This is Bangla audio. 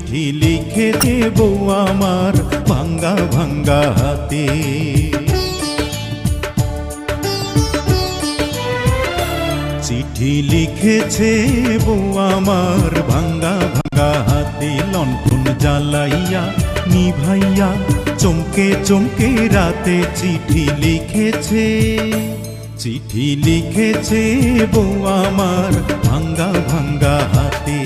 চিঠি লিখে দেবো আমার ভাঙ্গা ভাঙ্গা হাতে। চিঠি লিখেছে বউ আমার ভাঙ্গা ভাঙ্গা হাতে। লণ্ঠন জ্বালাইয়া নিভাইয়া চমকে চমকে রাতে চিঠি লিখেছে। চিঠি লিখেছে বউ আমার ভাঙ্গা ভাঙ্গা হাতে।